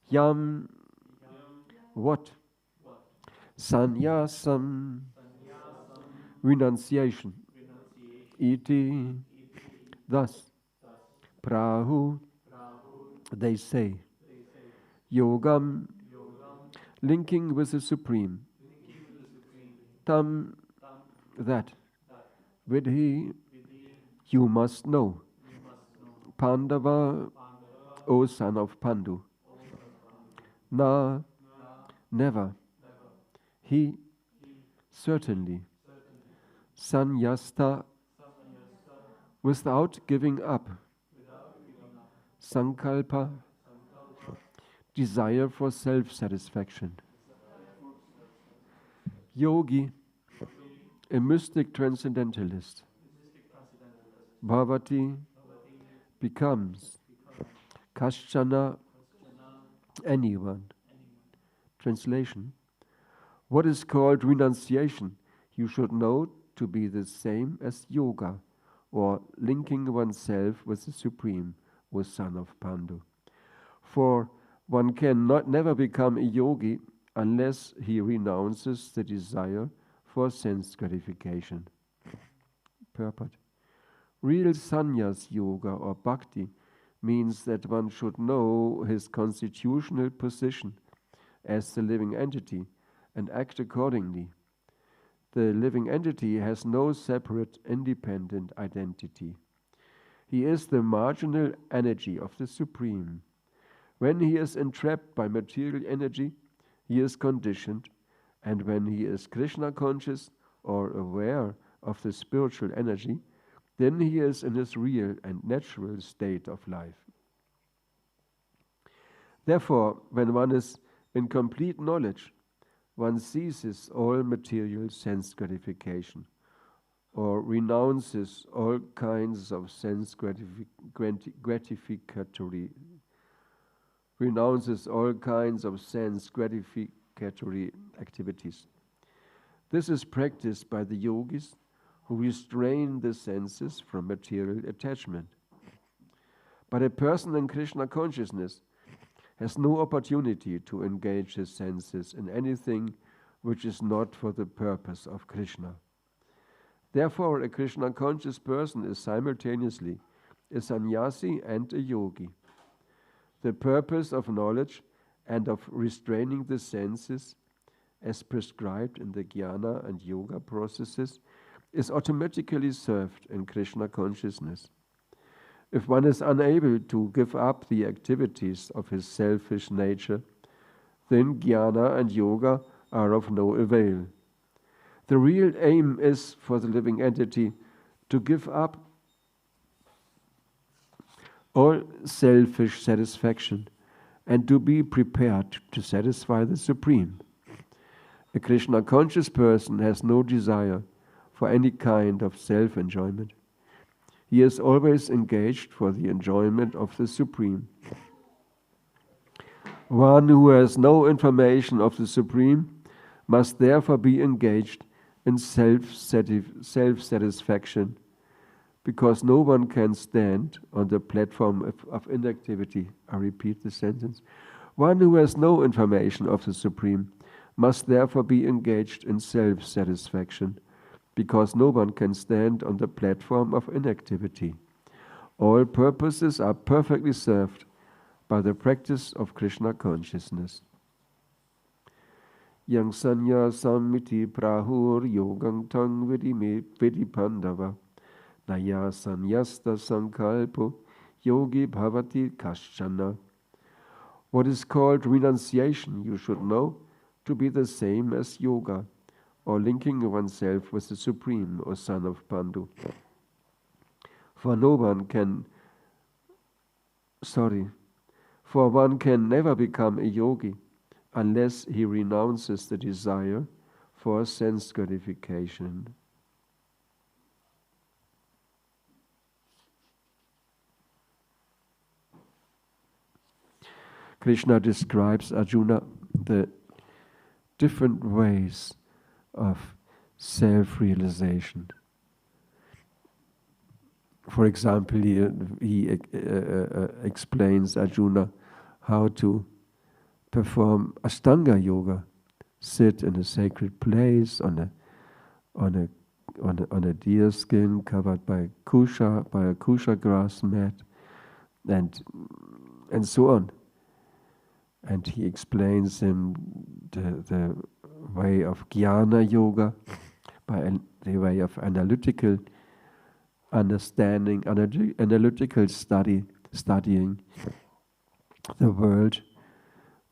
Yam, what? Sannyasam, renunciation. Iti, thus. Prahu, they say. Yogam, linking with the Supreme. Tam, that. Vidhi, you must know. Pandava, O son of Pandu. Na, never. He, certainly. Sannyasta, without giving up. Sankalpa, desire for self-satisfaction. Yogi, a mystic transcendentalist. Bhavati, becomes. Kaschana, anyone. Translation. What is called renunciation, you should know to be the same as yoga, or linking oneself with the Supreme, O son of Pandu. For one can never become a yogi unless he renounces the desire for sense gratification. Purport. Real sannyas yoga or bhakti means that one should know his constitutional position as the living entity and act accordingly. The living entity has no separate, independent identity. He is the marginal energy of the Supreme. When he is entrapped by material energy, he is conditioned, and when he is Krishna conscious or aware of the spiritual energy, then he is in his real and natural state of life. Therefore, when one is in complete knowledge, one ceases all material sense gratification, or renounces all kinds of sense gratificatory activities. This is practiced by the yogis who restrain the senses from material attachment. But a person in Krishna consciousness has no opportunity to engage his senses in anything which is not for the purpose of Krishna. Therefore, a Krishna conscious person is simultaneously a sannyasi and a yogi. The purpose of knowledge and of restraining the senses, as prescribed in the jnana and yoga processes, is automatically served in Krishna consciousness. If one is unable to give up the activities of his selfish nature, then jnana and yoga are of no avail. The real aim is for the living entity to give up all selfish satisfaction and to be prepared to satisfy the Supreme. A Krishna conscious person has no desire for any kind of self-enjoyment. He is always engaged for the enjoyment of the Supreme. One who has no information of the Supreme must therefore be engaged in self-satisfaction, because no one can stand on the platform of inactivity. I repeat the sentence. One who has no information of the Supreme must therefore be engaged in self-satisfaction, because no one can stand on the platform of inactivity. All purposes are perfectly served by the practice of Krishna consciousness. Yang sanya samiti prahur yogam tang vidi pandava naya sanyasta sankalpo yogi bhavati kaschana. What is called renunciation, you should know to be the same as yoga, or linking oneself with the Supreme, O son of Pandu. For one can never become a yogi unless he renounces the desire for sense gratification. Krishna describes Arjuna the different ways of self-realization. For example, he explains Arjuna how to perform Ashtanga yoga, sit in a sacred place on a deer skin covered by a kusha grass mat, and so on. And he explains him the way of jnana yoga, by the way of analytical understanding, analytical studying the world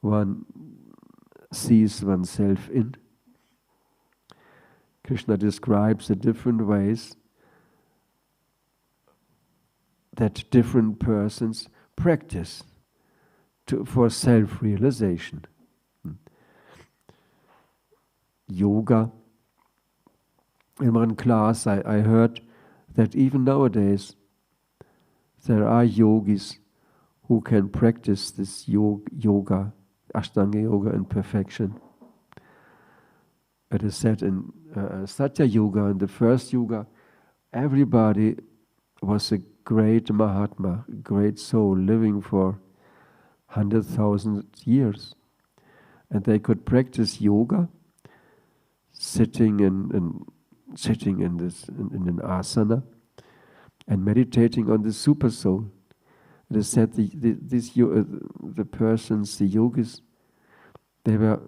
one sees oneself in. Krishna describes the different ways that different persons practice for self-realization. Yoga. In one class I heard that even nowadays there are yogis who can practice this yoga, Ashtanga yoga in perfection. It is said in Satya Yoga, in the first yoga, everybody was a great Mahatma, a great soul living for 100,000 years. And they could practice yoga sitting in an asana and meditating on the super soul. It is said the persons, the yogis, they were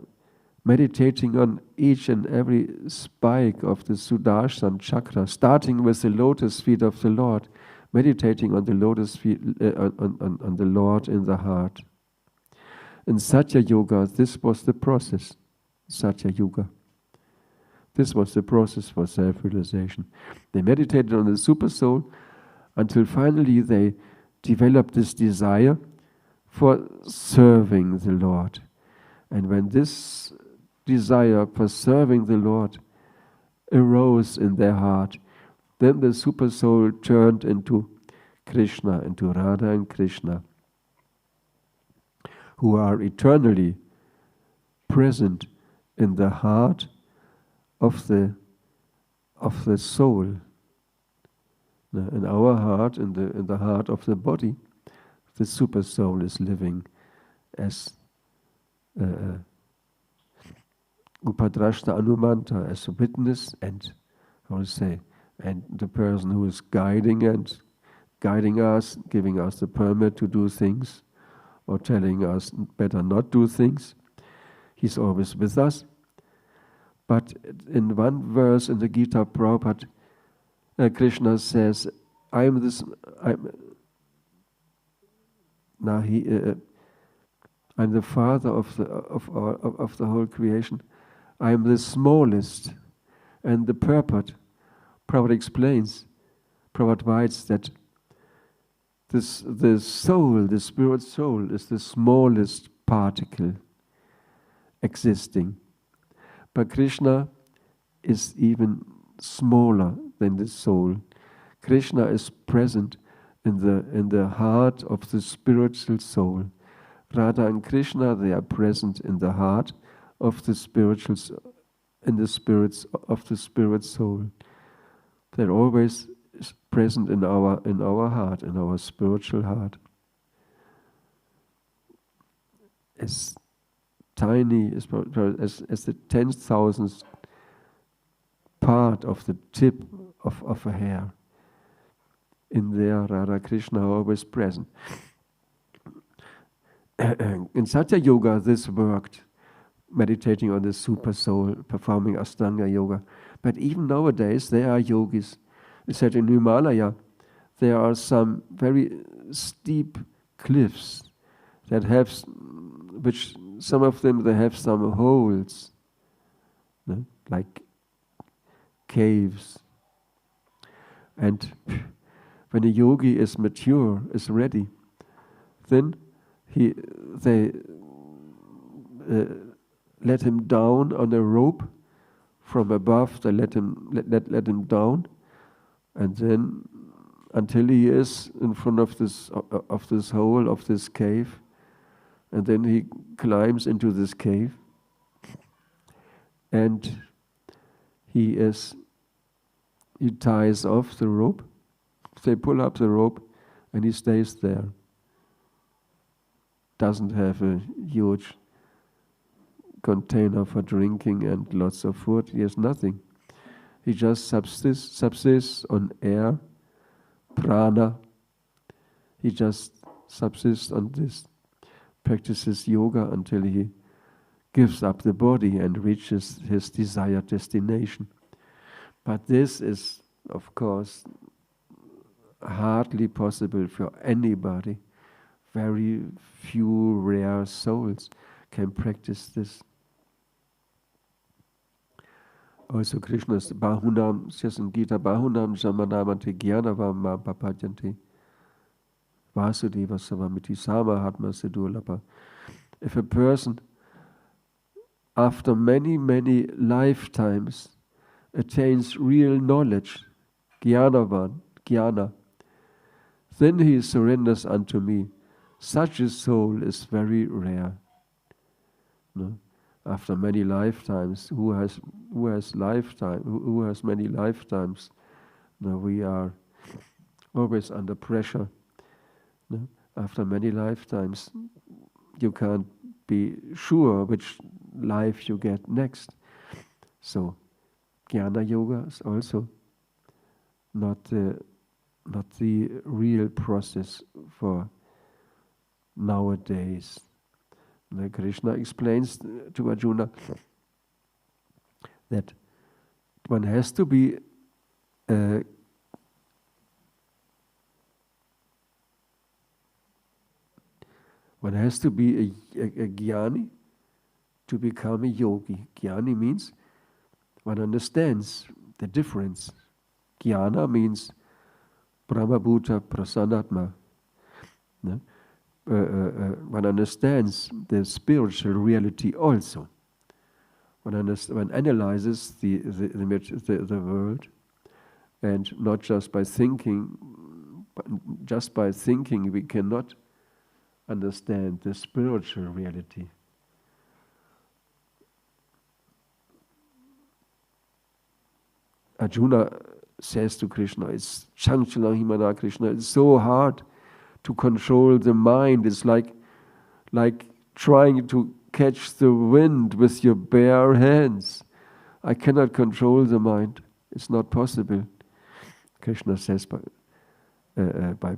meditating on each and every spike of the Sudarshan chakra, starting with the lotus feet of the Lord, meditating on the lotus feet, on the Lord in the heart. In Satya Yoga, this was the process. Satya Yoga. This was the process for self-realization. They meditated on the super soul until finally they developed this desire for serving the Lord. And when this desire for serving the Lord arose in their heart, then the super soul turned into Krishna, into Radha and Krishna, who are eternally present in the heart of the soul. In our heart, in the heart of the body, the super soul is living as Upadrashta Anumanta, as a witness, and and the person who is guiding us, giving us the permit to do things, or telling us better not do things. He's always with us. But in one verse in the Gita, Prabhupada, Krishna says, I'm the father of the whole creation. I am the smallest. And the purport, Prabhupada explains, Prabhupada writes that the soul, the spirit soul, is the smallest particle existing. But Krishna is even smaller than the soul. Krishna is present in the heart of the spiritual soul. Radha and Krishna, they are present in the heart of the spiritual, in the spirits of the spirit soul. They're always present in our heart, in our spiritual heart. As tiny as the 10,000th part of the tip of a hair. In there, Radha Krishna are always present. In Satya Yoga, this worked, meditating on the super soul, performing Ashtanga Yoga. But even nowadays, there are yogis. It said in Himalaya, there are some very steep cliffs that have, which some of them, they have some holes, no? Like caves. And when a yogi is mature, is ready, then they let him down on a rope from above. They let him down, and then until he is in front of this hole of this cave, and then he climbs into this cave, and he ties off the rope. They pull up the rope, and he stays there. Doesn't have a huge container for drinking and lots of food. He has nothing. He just subsists on air, prana. He just subsists on this, practices yoga until he gives up the body and reaches his desired destination. But this is, of course, hardly possible for anybody. Very few rare souls can practice this. Also Krishna's Bahunam, says in Gita, Bahunam Jamanamante Gyanavam Papajanti Vasudeva Savamiti Samahatma Sidulapa. If a person, after many, many lifetimes, attains real knowledge, jnana, then he surrenders unto me. Such a soul is very rare. No? After many lifetimes, who has many lifetimes? No, we are always under pressure. No? After many lifetimes, you can't be sure which life you get next. So, Jnana Yoga is also not the real process for nowadays. And Krishna explains to Arjuna that one has to be a jnani to become a yogi. Jnani means one understands the difference. Jnana means Brahmabhuta Prasanatma. No? One understands the spiritual reality also. One analyzes the world, and not just by thinking. But just by thinking, we cannot understand the spiritual reality. Arjuna says to Krishna, "It's Chanchala Himana Krishna. It's so hard to control the mind. It's like trying to catch the wind with your bare hands. I cannot control the mind. It's not possible." Krishna says, by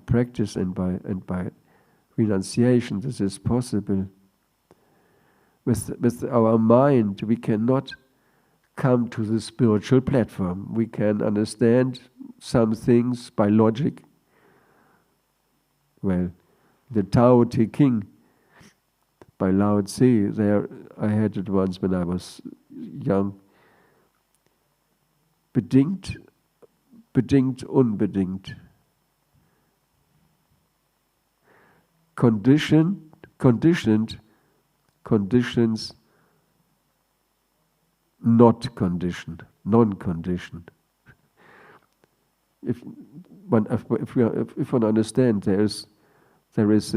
practice and by renunciation, this is possible. With our mind, we cannot come to the spiritual platform. We can understand some things by logic. Well, the Tao Te King by Lao Tse, there I had it once when I was young. Bedingt, unbedingt. Conditioned, conditions, not conditioned, non-conditioned. If one understands there's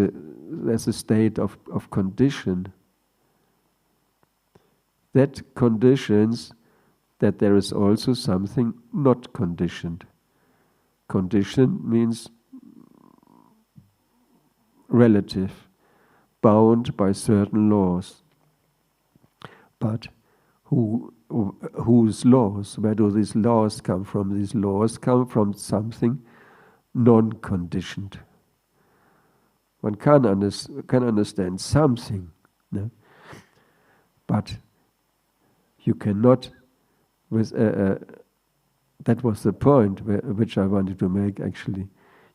a state of condition that conditions that there is also something not conditioned. Condition means relative, bound by certain laws. But whose laws? Where do these laws come from? These laws come from something non-conditioned. One can understand something, no? But you cannot. That was the point which I wanted to make. Actually,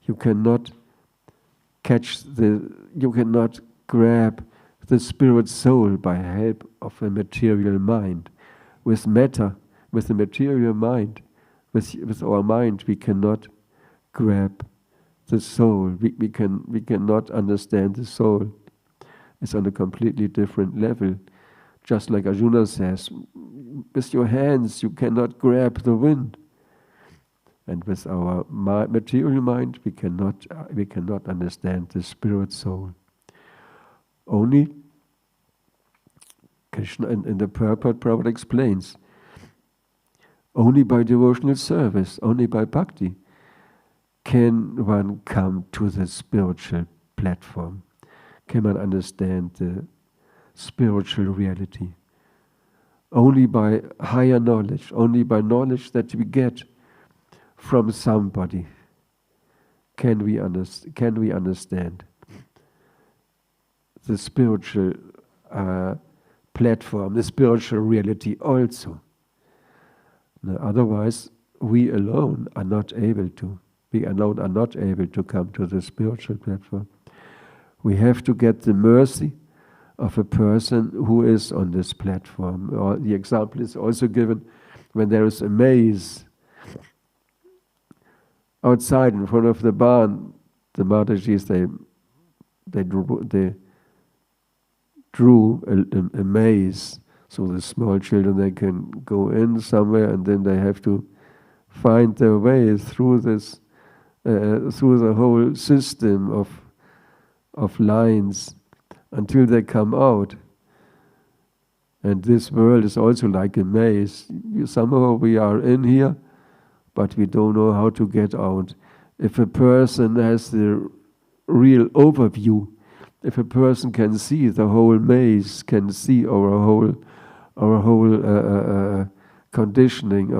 you cannot you cannot grab the spirit soul by help of a material mind. With matter, with the material mind, with our mind, we cannot grab the soul. We cannot understand the soul. It's on a completely different level. Just like Arjuna says, with your hands you cannot grab the wind. And with our material mind, we cannot understand the spirit soul. Only Krishna in the purport, Prabhu explains, only by devotional service, only by bhakti, can one come to the spiritual platform. Can one understand the spiritual reality. Only by higher knowledge, only by knowledge that we get from somebody can we understand the spiritual platform, the spiritual reality also. Now, otherwise, we alone are not able to. We alone are not able to come to the spiritual platform. We have to get the mercy of a person who is on this platform. Or the example is also given when there is a maze outside in front of the barn. The Matajis, they drew a maze, so the small children, they can go in somewhere and then they have to find their way through this, through the whole system of lines until they come out. And this world is also like a maze. Somehow we are in here, but we don't know how to get out. If a person has the real overview, if a person can see the whole maze, can see our whole conditioning,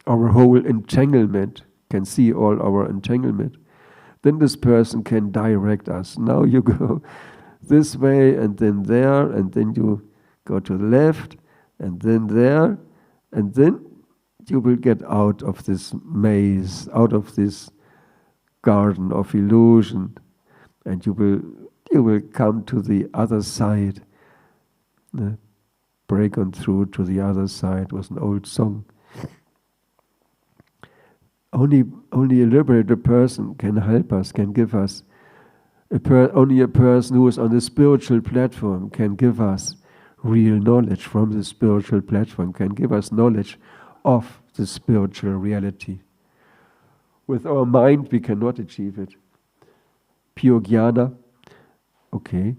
our whole entanglement, can see all our entanglement, then this person can direct us. Now you go this way and then there, and then you go to the left and then there, and then you will get out of this maze, out of this garden of illusion, and you will come to the other side. Break on through to the other side was an old song. Only a liberated person can help us, can give us. Only a person who is on the spiritual platform can give us real knowledge from the spiritual platform, can give us knowledge of the spiritual reality. With our mind, we cannot achieve it. Pure jnana, okay.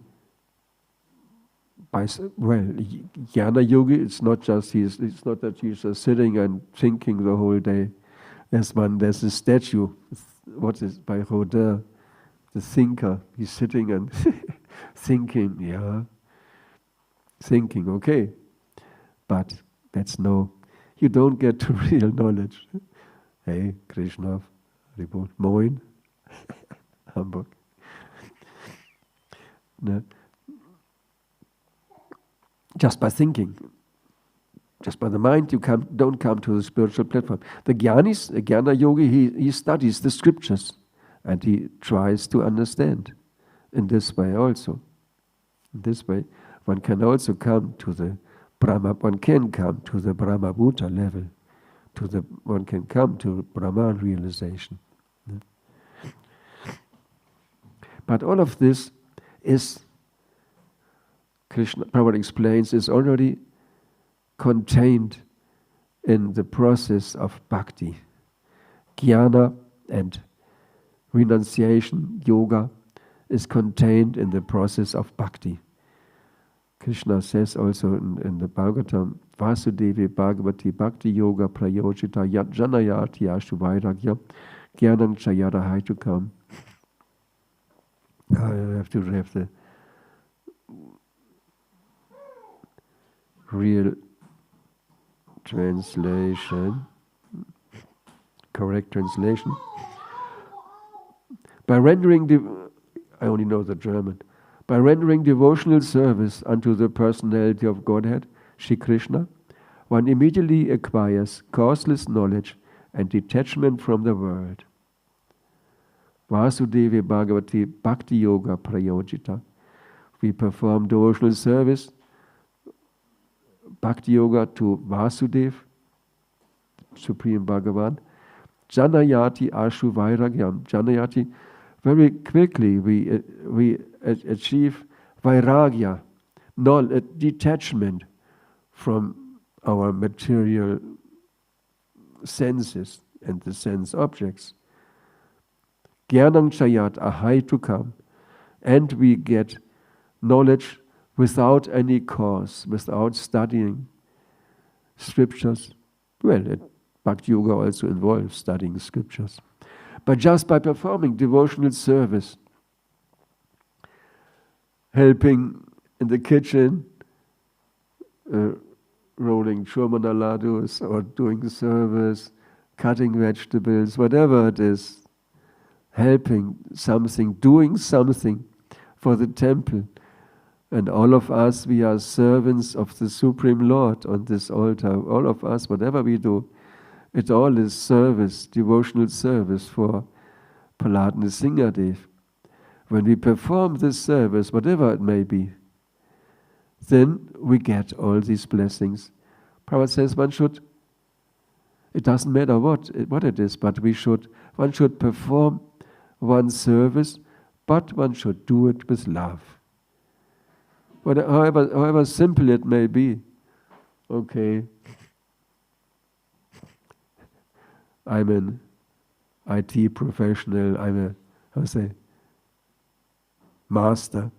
Jnana yogi, it's not that he's just sitting and thinking the whole day. There's a statue, what is by Rodin, the thinker. He's sitting and thinking, thinking, okay. But you don't get to real knowledge. Hey, Krishna, Moin, Hamburg. No. Just by thinking, just by the mind, you don't come to the spiritual platform. The jnanis, a jnana yogi, he studies the scriptures and he tries to understand in this way also. In this way, one can also come to the Brahma Bhuta level, one can come to Brahman realization. But all of this is, Prabhupada explains, is already contained in the process of bhakti. Jnana and renunciation, yoga, is contained in the process of bhakti. Krishna says also in the Bhagavatam, Vasudevi Bhagavati Bhakti Yoga Prayojita Yat Janayati Ashu Vairagya Jnanam Chayara Haitukam. I have to have the real translation, correct translation. By rendering I only know the German. By rendering devotional service unto the personality of Godhead, Shri Krishna, one immediately acquires causeless knowledge and detachment from the world. Vasudevi Bhagavati Bhakti Yoga Prayojita. We perform devotional service, Bhakti Yoga to Vasudev, Supreme Bhagavan. Janayati Ashu Vairagyam. Janayati, very quickly we achieve Vairagya, detachment from our material senses and the sense objects. Jnanam Chayat Ahai to come, and we get knowledge without any cause, without studying scriptures. Well, Bhakti Yoga also involves studying scriptures. But just by performing devotional service, helping in the kitchen, rolling churmana ladus or doing service, cutting vegetables, whatever it is, helping something, doing something for the temple. And all of us, we are servants of the Supreme Lord on this altar. All of us, whatever we do, it all is service, devotional service for Prahlad Nrsimhadev. When we perform this service, whatever it may be, then we get all these blessings. Prabhupada says one should, it doesn't matter what it is, but one should perform one service, but one should do it with love. However simple it may be. Okay, I'm an IT professional, I'm a, master.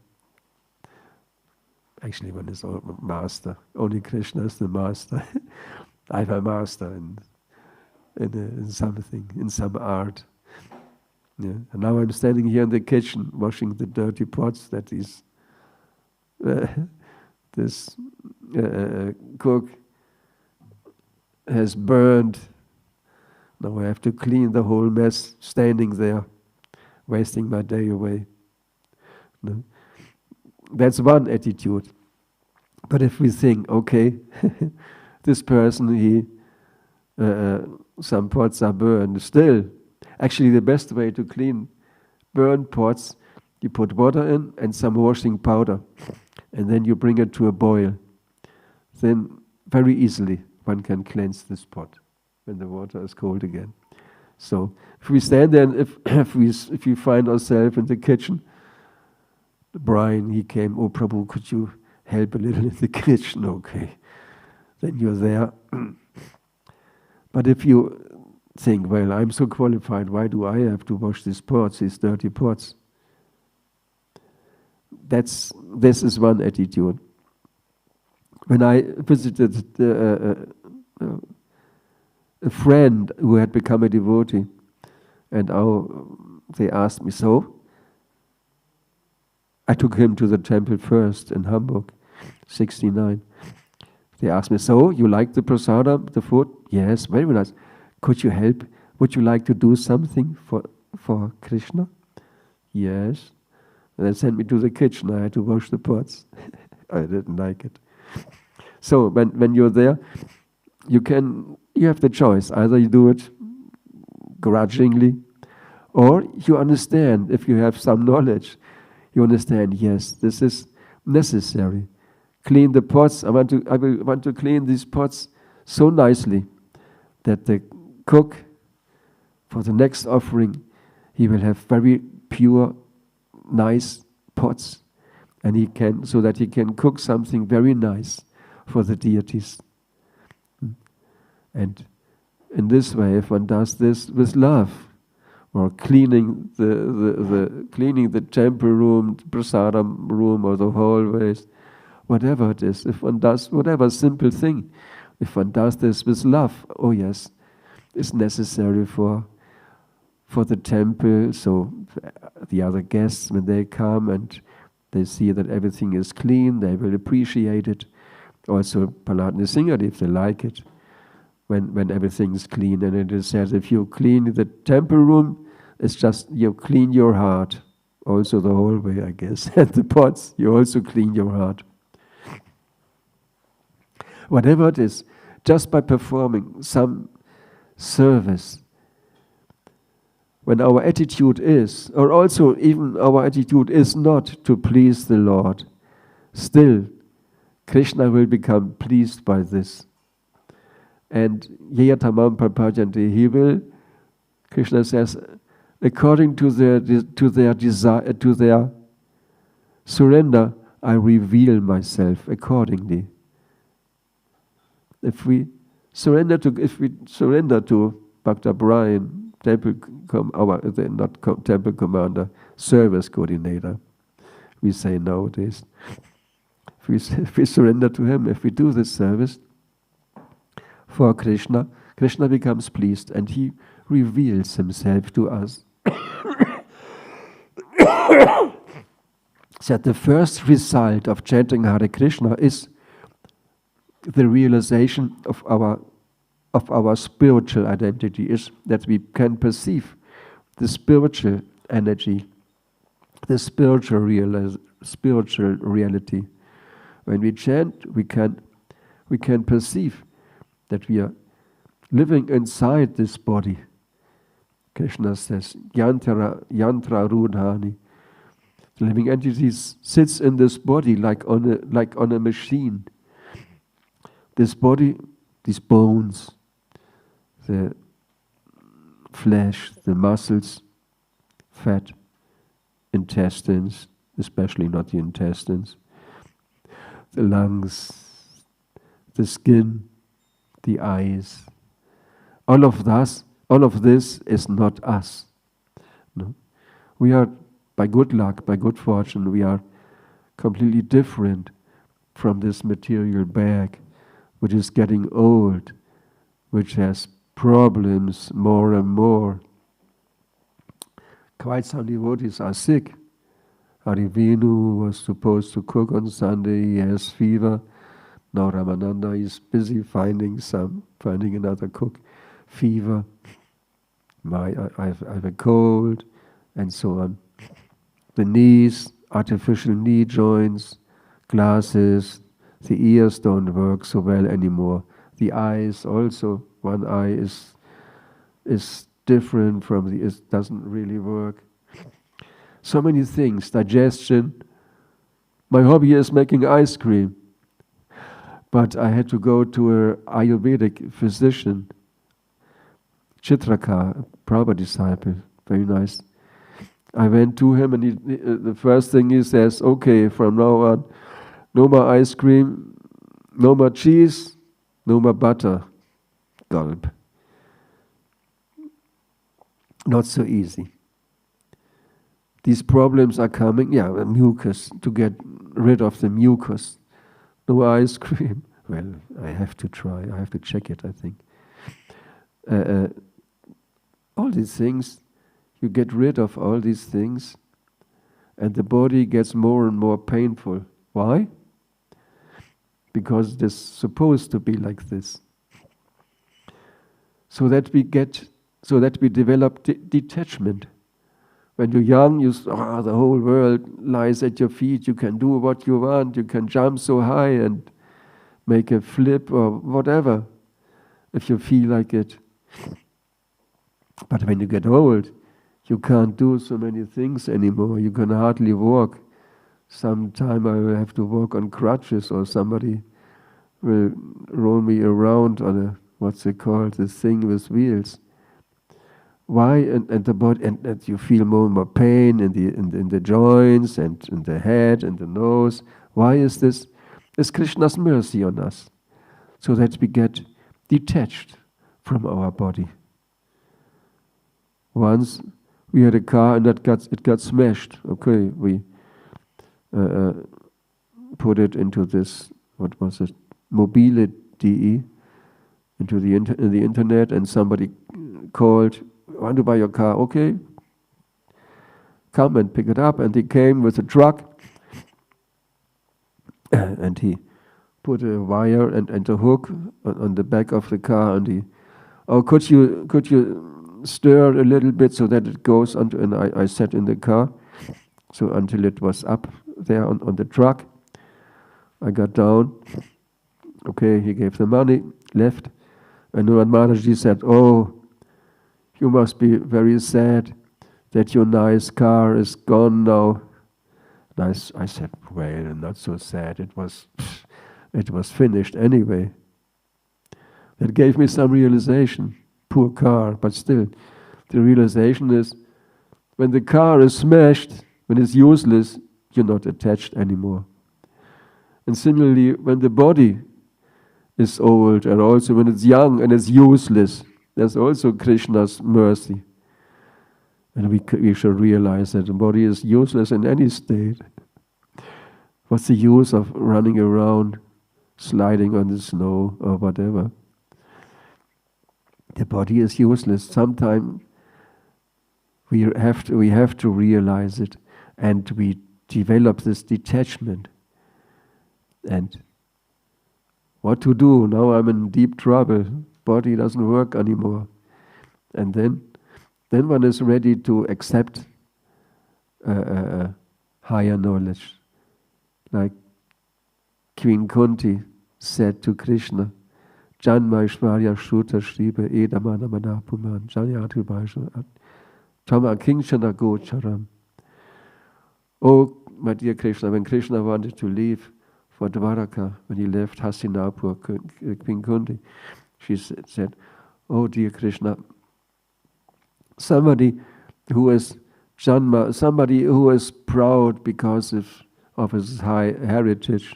Actually, one is a master. Only Krishna is the master. I'm a master in something, in some art. Yeah. And now I'm standing here in the kitchen washing the dirty pots that this cook has burned. Now I have to clean the whole mess standing there, wasting my day away. No? That's one attitude. But if we think, okay, this person, some pots are burned. Still, actually the best way to clean burned pots, you put water in and some washing powder, and then you bring it to a boil. Then very easily one can cleanse this pot when the water is cold again. So if we stand there and if we find ourselves in the kitchen, Brian, he came, oh Prabhu, could you help a little in the kitchen? Okay. Then you're there. But if you think, well, I'm so qualified, why do I have to wash these pots, these dirty pots? This is one attitude. When I visited a friend who had become a devotee, and they asked me, so I took him to the temple first in Hamburg, 69. They asked me, so you like the prasadam, the food? Yes, very nice. Could you help? Would you like to do something for Krishna? Yes. And they sent me to the kitchen. I had to wash the pots. I didn't like it. So when you're there, you have the choice. Either you do it grudgingly, or you understand, if you have some knowledge, you understand, yes, this is necessary. Clean the pots. I want to clean these pots so nicely that the cook, for the next offering, he will have very pure, nice pots, and so that he can cook something very nice for the deities. And in this way, if one does this with love, or cleaning the temple room, the prasadam room, or the hallways, whatever it is, if one does whatever simple thing, if one does this with love, oh yes, it's necessary for the temple. So the other guests, when they come and they see that everything is clean, they will appreciate it. Also, Prahlad Nrsimhadev, if they like it, when everything is clean. And it is said, if you clean the temple room, it's just you clean your heart. Also the hallway, I guess, and the pots, you also clean your heart. Whatever it is, just by performing some service, when our attitude is, or also even our attitude is not to please the Lord, still Krishna will become pleased by this. And Yayatamam Prapajanti, he will, Krishna says, according to their desire, to their surrender, I reveal myself accordingly. If we surrender to Bhakta Brian, temple commander, service coordinator, we say nowadays, if we surrender to him, if we do this service for Krishna, Krishna becomes pleased and he reveals himself to us. that the first result of chanting Hare Krishna is the realization of our spiritual identity, is that we can perceive the spiritual energy, the spiritual reality. When we chant, we can perceive that we are living inside this body. Krishna says, yantra rudhani. The living entity sits in this body like on a machine. This body, these bones, the flesh, the muscles, fat, intestines, especially not the intestines, the lungs, the skin, the eyes. All of this is not us. No? We are, by good luck, by good fortune, we are completely different from this material bag, which is getting old, which has problems more and more. Quite some devotees are sick. Harivenu was supposed to cook on Sunday, he has fever. Now Ramananda is busy finding another cook. Fever, I have a cold, and so on. The knees, artificial knee joints, glasses, the ears don't work so well anymore. The eyes also, one eye is different from it doesn't really work. So many things, digestion. My hobby is making ice cream. But I had to go to an Ayurvedic physician, Chitraka, a Prabhu disciple, very nice. I went to him and the first thing he says, okay, from now on, no more ice cream, no more cheese, no more butter. Gulp. Not so easy. These problems are coming, mucus, to get rid of the mucus. No ice cream. Well, I have to try. I have to check it, I think. All these things, you get rid of all these things, and the body gets more and more painful. Why? Because it is supposed to be like this. So that we develop detachment. When you're young, the whole world lies at your feet. You can do what you want. You can jump so high and make a flip or whatever, if you feel like it. But when you get old, you can't do so many things anymore. You can hardly walk. Sometime I will have to walk on crutches, or somebody will roll me around on what's it called, this thing with wheels. Why? And the body, and you feel more and more pain in the joints and in the head and the nose. Why is this? It's Krishna's mercy on us, so that we get detached from our body. Once we had a car and it got smashed. Okay, we put it into this, what was it, Mobile.de, into the internet, and somebody called, want to buy your car? Okay, come and pick it up. And he came with a truck, and he put a wire and a hook on the back of the car, and he, could you stir a little bit so that it goes onto, and I sat in the car, so until it was up there on the truck. I got down. Okay, he gave the money, left, and when Maharaji said, you must be very sad that your nice car is gone now. And I said, well, not so sad. It was finished anyway. That gave me some realization. Poor car, but still, the realization is, when the car is smashed, when it's useless, you're not attached anymore. And similarly, when the body is old, and also when it's young and it's useless, there's also Krishna's mercy. And we should realize that the body is useless in any state. What's the use of running around, sliding on the snow or whatever? The body is useless. Sometimes we have to realize it, and we develop this detachment. And what to do? Now I'm in deep trouble. Body doesn't work anymore. And then one is ready to accept higher knowledge. Like Queen Kunti said to Krishna, Janma Ishvarya Shruta Shriba Edamana Manapuman Janyatu Vaisha Tama Kingshana Gocharam. Oh, my dear Krishna, when Krishna wanted to leave for Dwaraka, when he left Hastinapur, Queen Kunti, she said, oh dear Krishna, somebody who is Janma, somebody who is proud because of his high heritage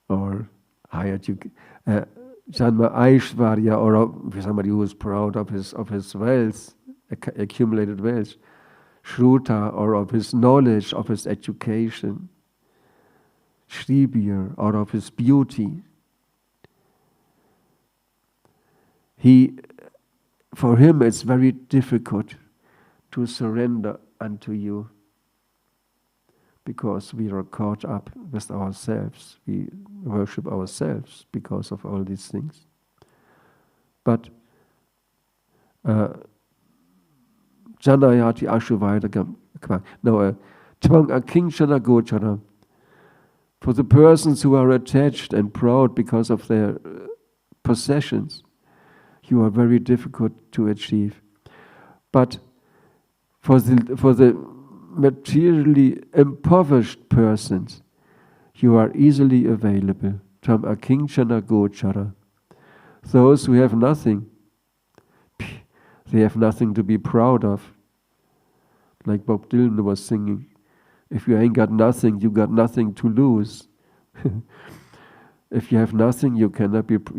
or high education, Janma Aishvarya, or somebody who is proud of his wealth, accumulated wealth, Shruta, or of his knowledge, of his education, Shribir, or of his beauty. For him it's very difficult to surrender unto you because we are caught up with ourselves. We worship ourselves because of all these things. But Janayati Ashuvaidagam. No, Tvang Akingshana Gochara. For the persons who are attached and proud because of their possessions, you are very difficult to achieve. But for the materially impoverished persons, you are easily available. Tam Akingshana Gochara. Those who have nothing, they have nothing to be proud of. Like Bob Dylan was singing, if you ain't got nothing, you got nothing to lose. If you have nothing, you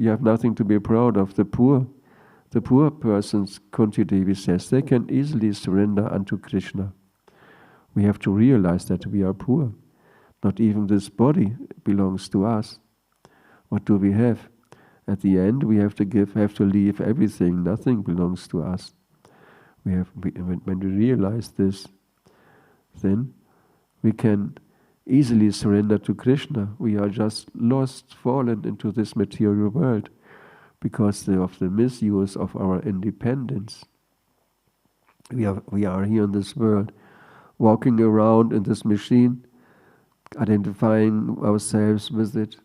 have nothing to be proud of. The poor persons, Kunti Devi says, they can easily surrender unto Krishna. We have to realize that we are poor. Not even this body belongs to us. What do we have? At the end, we have to leave everything. Nothing belongs to us. When we realize this, then we can easily surrender to Krishna. We are just lost, fallen into this material world because of the misuse of our independence. We are here in this world, walking around in this machine, identifying ourselves with it,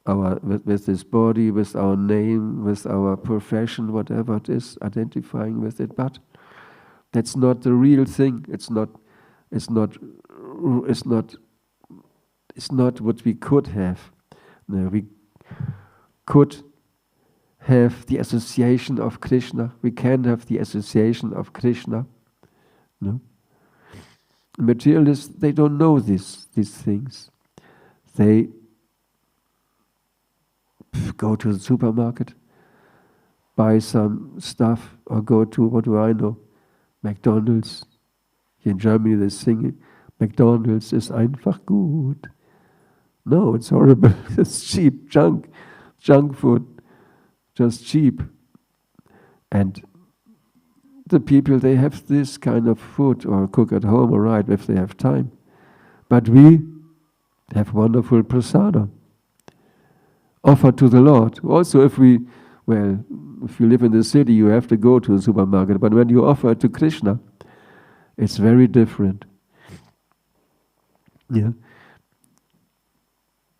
with this body, with our name, with our profession, whatever it is, identifying with it. But that's not the real thing. It's not what we could have. No, we could have the association of Krishna. We can have the association of Krishna. No? Materialists, they don't know these things. They go to the supermarket, buy some stuff, or go to, what do I know, McDonald's. Here in Germany they sing it, McDonald's ist einfach gut. No, it's horrible. It's cheap, junk food, just cheap. And the people, they have this kind of food or cook at home, all right, if they have time. But we have wonderful prasada offered to the Lord. Also, if you live in the city, you have to go to a supermarket. But when you offer it to Krishna, it's very different. Yeah.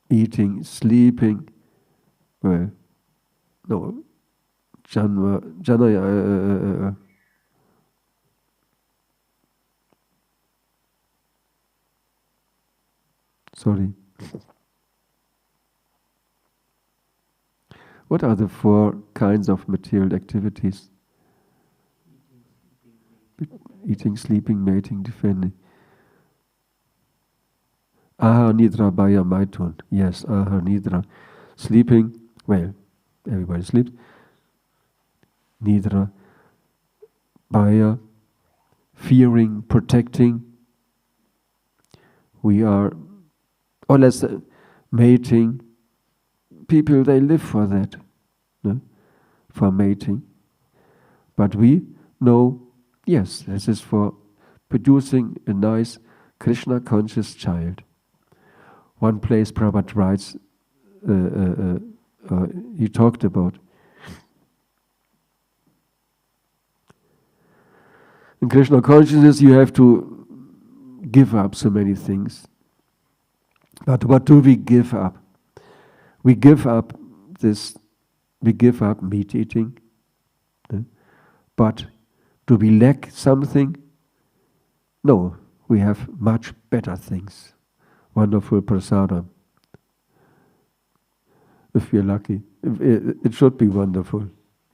Eating, sleeping, sorry. What are the 4 kinds of material activities? Eating, sleeping, mating, defending. Ahar, Nidra, Baya, Maitun. Yes, Ahar, Nidra. Sleeping, everybody sleeps. Nidra, Baya, fearing, protecting. We are, or less, mating. People, they live for that, no? For mating. But we know, yes, this is for producing a nice Krishna conscious child. One place Prabhupada writes, he talked about. In Krishna consciousness you have to give up so many things. But what do we give up? We give up meat eating. But do we lack something? No, we have much better things. Wonderful prasadam. If we're lucky. It should be wonderful.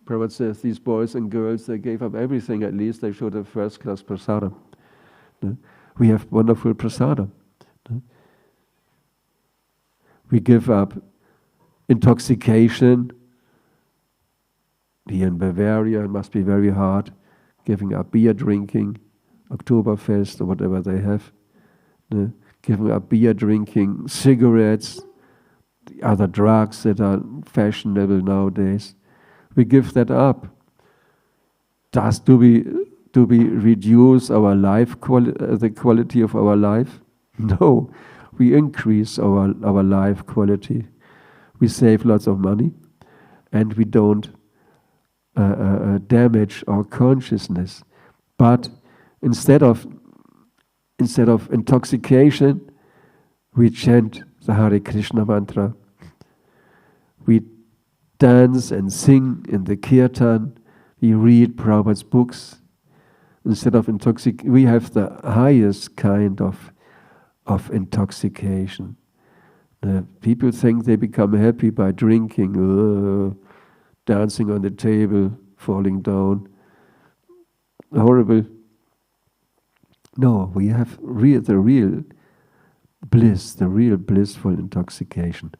Prabhupada says these boys and girls, they gave up everything, at least they should have first class prasadam. We have wonderful prasadam. We give up intoxication. Here in Bavaria, it must be very hard, giving up beer drinking, Oktoberfest or whatever they have. Giving up beer drinking, cigarettes, the other drugs that are fashionable nowadays. We give that up. Do we reduce our life the quality of our life? No, we increase our life quality. We save lots of money, and we don't damage our consciousness. But instead of intoxication, we chant the Hare Krishna mantra. We dance and sing in the kirtan. We read Prabhupada's books. Instead of intoxication, we have the highest kind of intoxication. People think they become happy by drinking, dancing on the table, falling down. Horrible. No, we have the real bliss, the real blissful intoxication.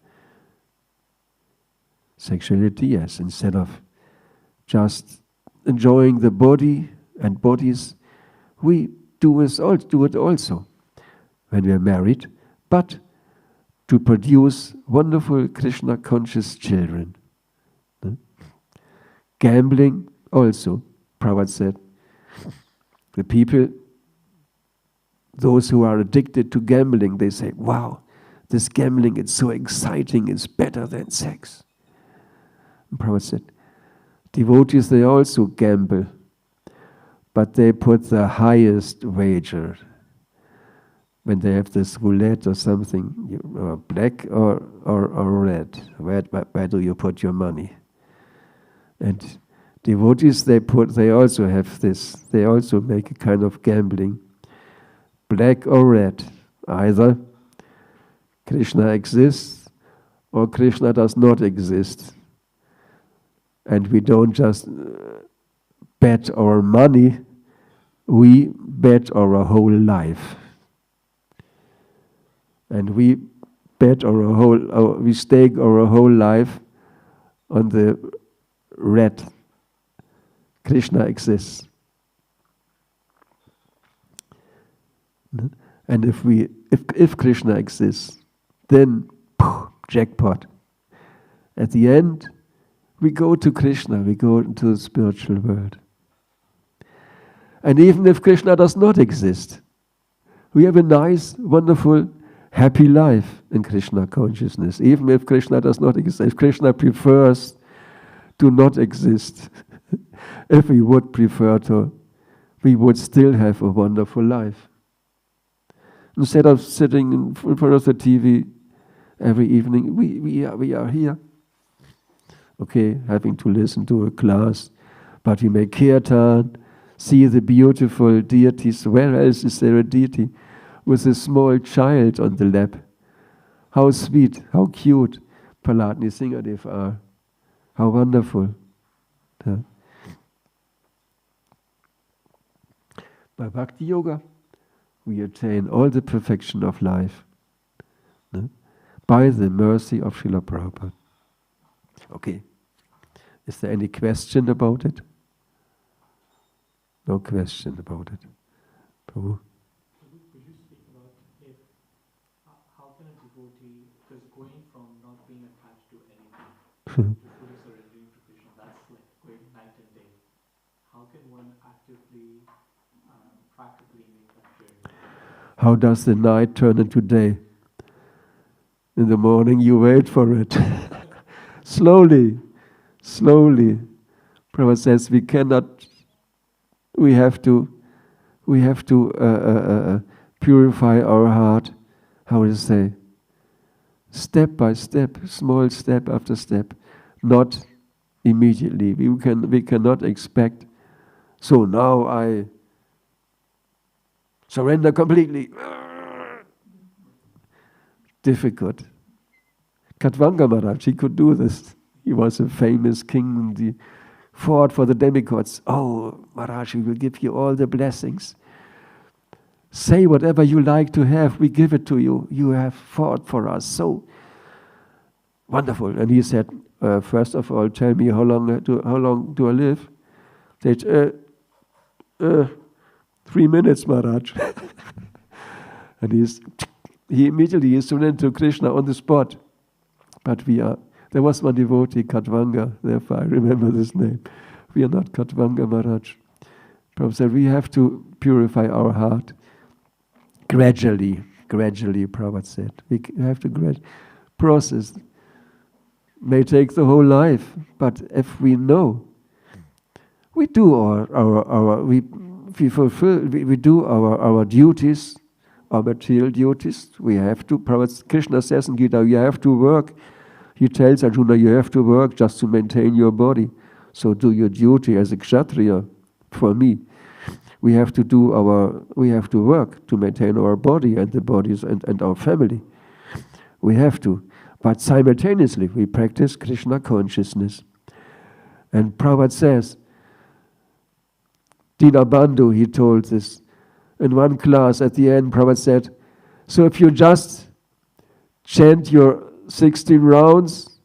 Sexuality, yes, instead of just enjoying the body and bodies, we do it also when we are married, but to produce wonderful Krishna conscious children. Gambling also, Prabhupada said, the people, those who are addicted to gambling, they say, wow, this gambling, it's so exciting, it's better than sex. And Prabhupada said, devotees, they also gamble, but they put the highest wager. When they have this roulette or something, black or red, where do you put your money? And devotees, they also have this. They also make a kind of gambling. Black or red. Either Krishna exists or Krishna does not exist. And we don't just bet our money, we bet our whole life. And we we stake our whole life on the red. Krishna exists. And if Krishna exists, then jackpot. At the end, we go to Krishna, we go into the spiritual world. And even if Krishna does not exist, we have a nice, wonderful, happy life in Krishna consciousness. Even if Krishna does not exist, if Krishna prefers to not exist, if we would prefer to, we would still have a wonderful life. Instead of sitting in front of the TV every evening, we are here. Okay, having to listen to a class, but we make kirtan, see the beautiful deities. Where else is there a deity with a small child on the lap? How sweet, how cute Palatni Singadev are. How wonderful. Yeah. By Bhakti Yoga, we attain all the perfection of life by the mercy of Srila Prabhupada. Okay. Is there any question about it? No question about it. Prabhu? Could you speak about how can a devotee, because going from not being attached to anything to fully surrendering to Krishna, that's like going night and day. How can one actively, practically make How does the night turn into day? In the morning you wait for it. Slowly. Prabhupada says we have to purify our heart. How to say? Step by step, small step after step, not immediately. We cannot expect. So now I surrender completely. Difficult. Katwanga Maharaj, he could do this. He was a famous king. He fought for the demigods. Oh, Maharaj, we will give you all the blessings. Say whatever you like to have, we give it to you. You have fought for us. So wonderful. And he said, first of all, tell me how long do I live? They said, 3 minutes, Maharaj. And he immediately surrendered to Krishna on the spot. But there was one devotee, Katvanga, therefore I remember this name. We are not Katvanga Maharaj. Prabhupada said, we have to purify our heart gradually, Prabhupada said. We have to process. May take the whole life, but if we know, we do we fulfill, we do our duties, our material duties. We have to. Krishna says in Gita, you have to work. He tells Arjuna, you have to work just to maintain your body. So do your duty as a kshatriya for me. We have to work to maintain our body and the bodies and our family. We have to. But simultaneously, we practice Krishna consciousness. And Prabhupada says, Dinabandhu, he told this in one class at the end. Prabhupada said, so if you just chant your 16 rounds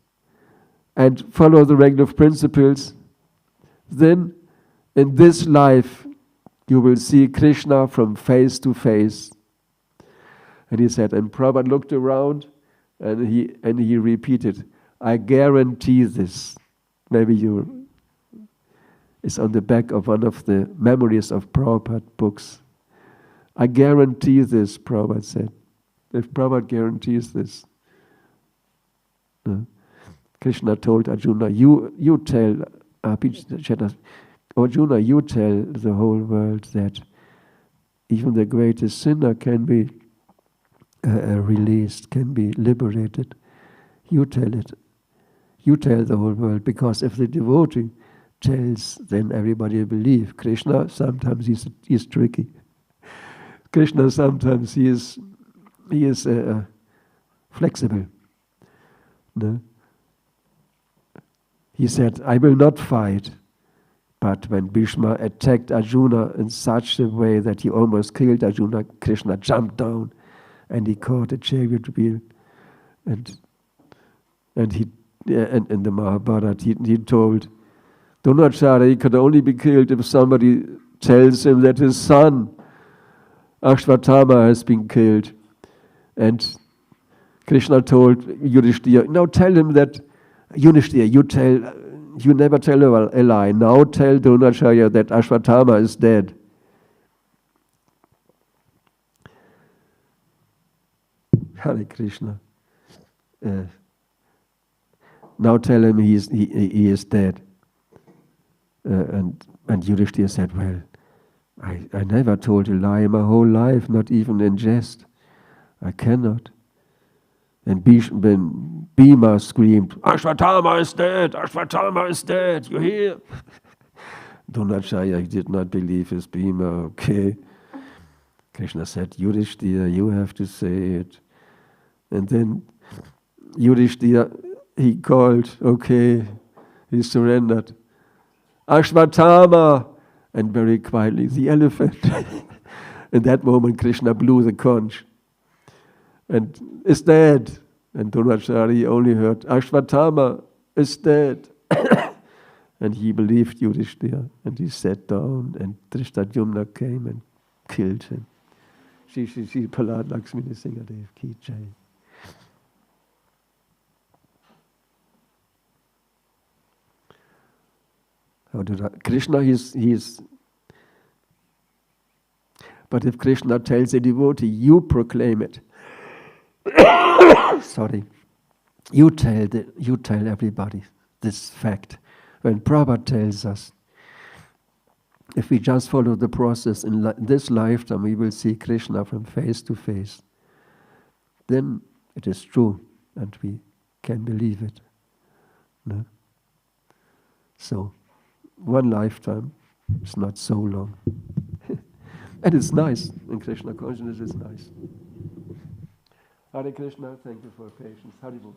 and follow the regular principles, then in this life you will see Krishna from face to face. And he said, and Prabhupada looked around and he repeated, I guarantee this. Maybe it's on the back of one of the memories of Prabhupada books. I guarantee this, Prabhupada said. If Prabhupada guarantees this. Krishna told Arjuna, you tell Arjuna, you tell the whole world that even the greatest sinner can be released, can be liberated. You tell it. You tell the whole world, because if the devotee tells, then everybody will believe. Krishna, sometimes he's tricky. Krishna, sometimes he is flexible. No? He said, I will not fight. But when Bhishma attacked Arjuna in such a way that he almost killed Arjuna, Krishna jumped down and he caught a chariot wheel. And in the Mahabharata, he told Dronacharya he could only be killed if somebody tells him that his son Ashwatthama has been killed. And Krishna told Yudhishthira, now tell him that, Yudhishthira, you never tell a lie. Now tell Dronacharya that Ashwatthama is dead. Hare Krishna. Now tell him he is dead. And Yudhishthira said, well, I never told a lie my whole life, not even in jest. I cannot. And Bhima screamed, Ashwatthama is dead! Ashwatthama is dead! You hear? Dronacharya did not believe his Bhima. Okay. Krishna said, Yudhishthira, you have to say it. And then Yudhishthira, he called, okay, he surrendered. Ashwatthama! And very quietly, the elephant. In that moment, Krishna blew the conch. And is dead. And Dronacharya only heard, Ashwatthama is dead. And he believed Yudhishthira. And he sat down, and Drishtadyumna came and killed him. Shri Prahlad Lakshmi Nrsimhadev Ki Jai. Krishna, he's But if Krishna tells a devotee, you proclaim it. Sorry. You tell everybody this fact. When Prabhupada tells us, if we just follow the process in this lifetime, we will see Krishna from face to face. Then it is true, and we can believe it. No? So, one lifetime is not so long. And it's nice. In Krishna consciousness, it's nice. Hare Krishna, thank you for your patience. Haribol.